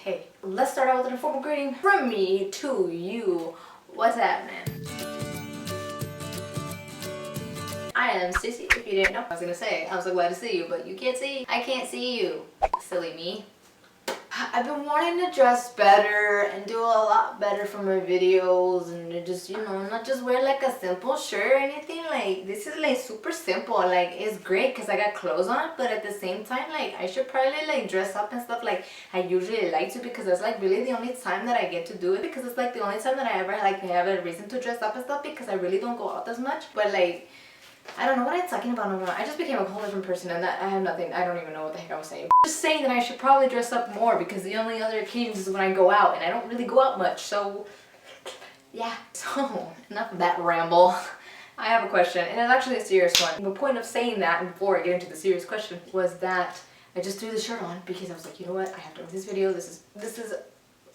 Hey, let's start out with an informal greeting from me to you. What's happening? I am Sissy, if you didn't know. I was gonna say, I'm so glad to see you, but you can't see. I can't see you. Silly me. I've been wanting to dress better and do a lot better for my videos and to just, you know, not just wear like a simple shirt or anything. Like, this is like super simple. Like, it's great because I got clothes on, but at the same time, like, I should probably like dress up and stuff like I usually like to, because that's like really the only time that I get to do it, because it's like the only time that I ever like have a reason to dress up and stuff, because I really don't go out as much. But like, I don't know what I'm talking about no more. I just became a whole different person, and that I have nothing. I don't even know what the heck I was saying. Just saying that I should probably dress up more, because the only other occasions is when I go out, and I don't really go out much. So yeah. So enough of that ramble. I have a question, and it's actually a serious one. The point of saying that before I get into the serious question was that I just threw the shirt on because I was like, you know what? I have to make this video. This is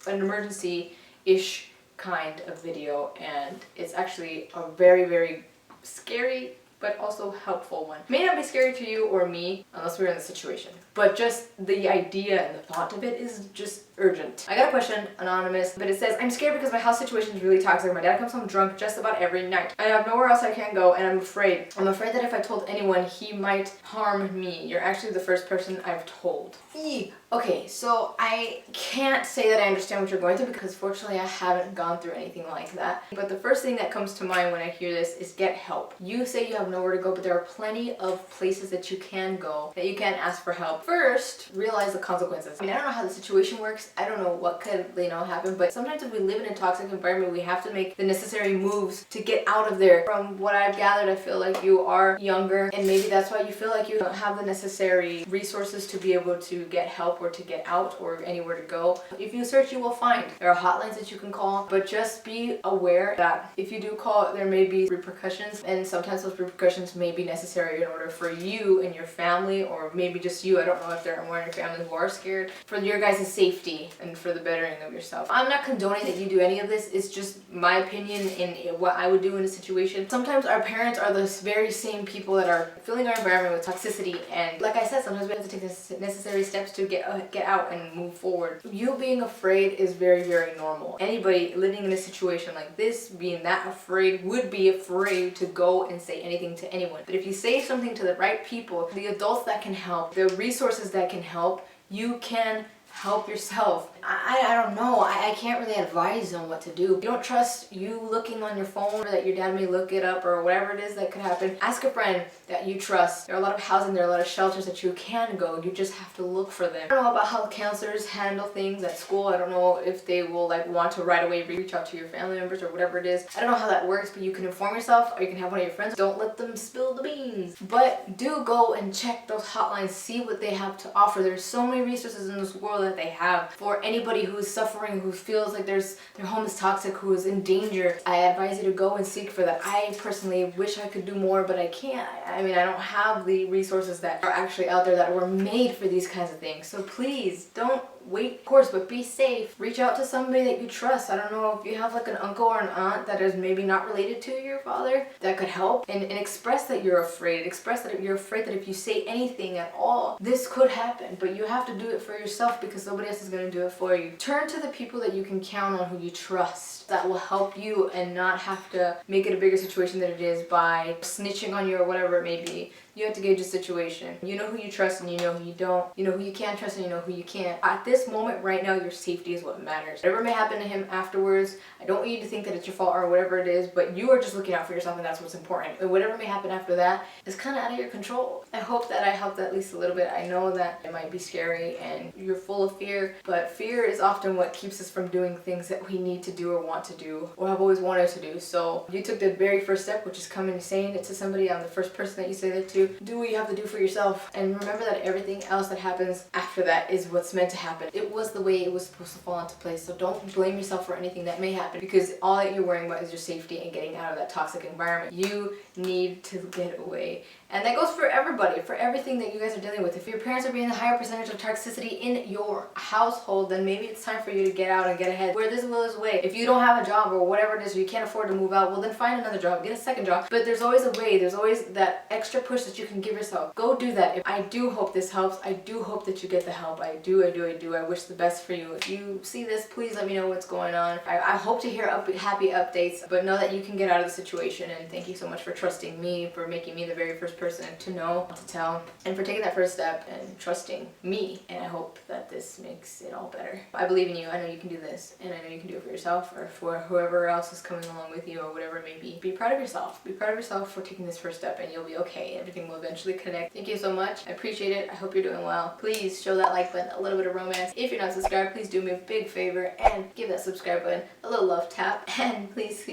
an emergency-ish kind of video, and it's actually a very, very scary but also helpful one. May not be scary to you or me unless we're in the situation, but just the idea and the thought of it is just urgent. I got a question, anonymous, but it says, I'm scared because my house situation is really toxic. My dad comes home drunk just about every night. I have nowhere else I can go, and I'm afraid. I'm afraid that if I told anyone, he might harm me. You're actually the first person I've told. Eee. Okay, so I can't say that I understand what you're going through, because fortunately I haven't gone through anything like that. But the first thing that comes to mind when I hear this is get help. You say you have nowhere to go, but there are plenty of places that you can go, that you can ask for help. First, realize the consequences. I mean, I don't know how the situation works. I don't know what could, you know, happen, but sometimes if we live in a toxic environment, we have to make the necessary moves to get out of there. From what I've gathered, I feel like you are younger, and maybe that's why you feel like you don't have the necessary resources to be able to get help or to get out or anywhere to go. If you search, you will find. There are hotlines that you can call, but just be aware that if you do call, there may be repercussions, and sometimes those repercussions may be necessary in order for you and your family, or maybe just you. I don't know if there are more in your family who are scared, for your guys' safety and for the bettering of yourself. I'm not condoning that you do any of this. It's just my opinion and what I would do in a situation. Sometimes our parents are the very same people that are filling our environment with toxicity, and like I said, sometimes we have to take the necessary steps to get out and move forward. You being afraid is very, very normal. Anybody living in a situation like this, being that afraid, would be afraid to go and say anything to anyone. But if you say something to the right people, the adults that can help, the resources that can help, you can help yourself. I don't know. I can't really advise on what to do. You don't trust you looking on your phone, or that your dad may look it up, or whatever it is that could happen. Ask a friend that you trust. There are a lot of housing, there are a lot of shelters that you can go. You just have to look for them. I don't know about how counselors handle things at school. I don't know if they will like want to right away reach out to your family members or whatever it is. I don't know how that works, but you can inform yourself, or you can have one of your friends. Don't let them spill the beans. But do go and check those hotlines, see what they have to offer. There's so many resources in this world that they have for anybody who is suffering, who feels like their home is toxic, who is in danger. I advise you to go and seek for that. I personally wish I could do more, but I can't. I mean, I don't have the resources that are actually out there that were made for these kinds of things. So please don't wait, of course, but be safe. Reach out to somebody that you trust. I don't know if you have like an uncle or an aunt that is maybe not related to your father that could help, and express that you're afraid. Express that you're afraid that if you say anything at all, this could happen, but you have to do it for yourself, because nobody else is going to do it for you. Turn to the people that you can count on, who you trust, that will help you and not have to make it a bigger situation than it is by snitching on you or whatever it may be. You have to gauge the situation. You know who you trust and you know who you don't. You know who you can trust and you know who you can't. At this moment right now, your safety is what matters. Whatever may happen to him afterwards, I don't want you to think that it's your fault or whatever it is, but you are just looking out for yourself, and that's what's important. And whatever may happen after that is kind of out of your control. I hope that I helped at least a little bit. I know that it might be scary and you're full of fear, but fear is often what keeps us from doing things that we need to do or want to do or have always wanted to do. So you took the very first step, which is coming and saying it to somebody. I'm the first person that you say that to. Do what you have to do for yourself, and remember that everything else that happens after that is what's meant to happen. It was the way it was supposed to fall into place, so don't blame yourself for anything that may happen, because all that you're worrying about is your safety and getting out of that toxic environment. You need to get away, And that goes for everybody, for everything that you guys are dealing with. If your parents are being a higher percentage of toxicity in your household, then maybe it's time for you to get out and get ahead. Where there's a will, there's a way. If you don't have a job or whatever it is, or you can't afford to move out, well then find another job, get a second job. But there's always a way, there's always that extra push that you can give yourself. Go do that. I do hope this helps. I do hope that you get the help. I do. I wish the best for you. If you see this, please let me know what's going on. I hope to hear happy updates, but know that you can get out of the situation. And thank you so much for trusting me, for making me the very first person to know, to tell, and for taking that first step and trusting me. And I hope that this makes it all better. I believe in you. I know you can do this, and I know you can do it for yourself or for whoever else is coming along with you or whatever it may be. Be proud of yourself. Be proud of yourself for taking this first step, and you'll be okay. Everything will eventually connect. Thank you so much. I appreciate it. I hope you're doing well. Please show that like button a little bit of romance. If you're not subscribed, please do me a big favor and give that subscribe button a little love tap. And please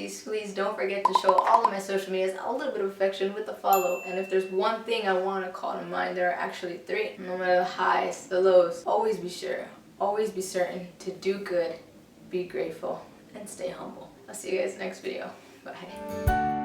don't forget to show all of my social medias a little bit of affection with the follow. And if there's one thing I want to call to mind, there are actually 3. No matter the highs, the lows, always be sure, always be certain to do good, be grateful, and stay humble. I'll see you guys next video. Bye.